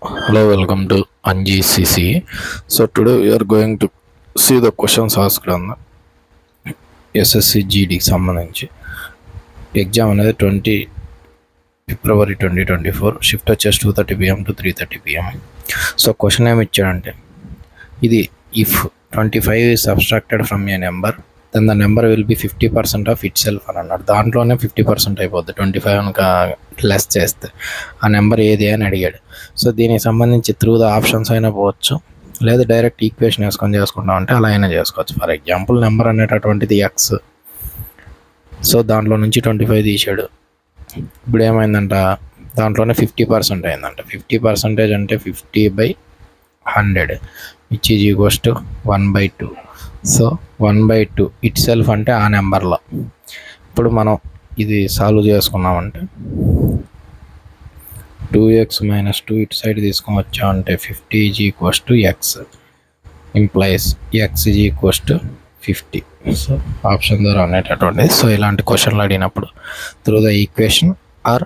Hello, welcome to NGCC. So today we are going to see the questions asked on the SSC GD సంబంధించి exam అనేది 20 ఫిబ్రవరి 2024 shift వచ్చేసి 2:30 PM to 3:30 PM. So question ఏమి ఇచ్చాడంటే ఇది if 25 is subtracted from a number then the number will be 50% of itself అని అన్నాడు. దాంట్లోనే 50% అయిపోద్ది 25 లెస్ చేస్తే. ఆ నెంబర్ ఏది అని అడిగాడు. సో దీనికి సంబంధించి త్రూ ద ఆప్షన్స్ అయినా పోవచ్చు, లేదా డైరెక్ట్ ఈక్వేషన్ వేసుకొని చేసుకుంటామంటే అలా అయినా చేసుకోవచ్చు. ఫర్ ఎగ్జాంపుల్ నెంబర్ అనేటటువంటిది ఎక్స్, సో దాంట్లో నుంచి 25 తీసాడు. ఇప్పుడు ఏమైందంట, దాంట్లోనే 50% అయిందంట. 50% అంటే 50/100 which is equals to 1/2. So 1/2 it self అంటే ఆ నెంబర్లో. ఇప్పుడు మనం ఇది సాల్వ్ చేసుకున్నామంటే 2x - 2 ఇటు సైడ్ తీసుకొని వచ్చామంటే 50 is equals to X implies X is equals to 50. So option ద్వారా అనేటటువంటిది. సో ఇలాంటి క్వశ్చన్లు అడిగినప్పుడు through the equation or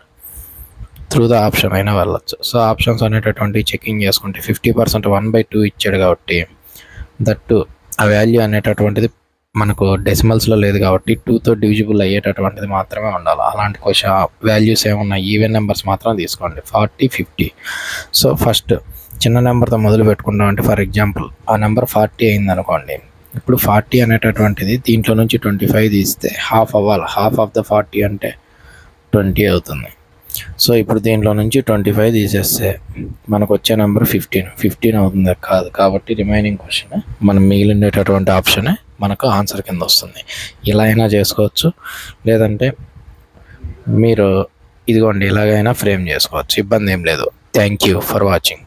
through the option అయినా వెళ్ళచ్చు. సో ఆప్షన్స్ అనేటటువంటి చెకింగ్ చేసుకుంటే 50% 1/2 ఇచ్చాడు కాబట్టి దట్టు ఆ వాల్యూ అనేటటువంటిది మనకు డెసిమల్స్లో లేదు కాబట్టి 2తో డివిజిబుల్ అయ్యేటటువంటిది మాత్రమే ఉండాలి. అలాంటి క్వశ్చన్ వాల్యూస్ ఏమున్నా ఈవెన్ నెంబర్స్ మాత్రం తీసుకోండి 40, 50. సో ఫస్ట్ చిన్న నెంబర్తో మొదలు పెట్టుకుంటామంటే ఫర్ ఎగ్జాంపుల్ ఆ నెంబర్ 40 అయింది అనుకోండి. ఇప్పుడు 40 అనేటటువంటిది దీంట్లో నుంచి 25 తీస్తే హాఫ్ అవ్వాలి. హాఫ్ ఆఫ్ ద 40 అంటే 20 అవుతుంది. సో ఇప్పుడు దీంట్లో నుంచి 25 తీసేస్తే మనకు వచ్చే నెంబర్ 15 అవుతుంది కాదు. కాబట్టి రిమైనింగ్ క్వశ్చన్ మనం మిగిలినటువంటి ఆప్షనే మనకు ఆన్సర్ కింద వస్తుంది. ఇలా అయినా చేసుకోవచ్చు, లేదంటే మీరు ఇదిగోండి ఇలాగైనా ఫ్రేమ్ చేసుకోవచ్చు, ఇబ్బంది ఏం లేదు. Thank you for watching.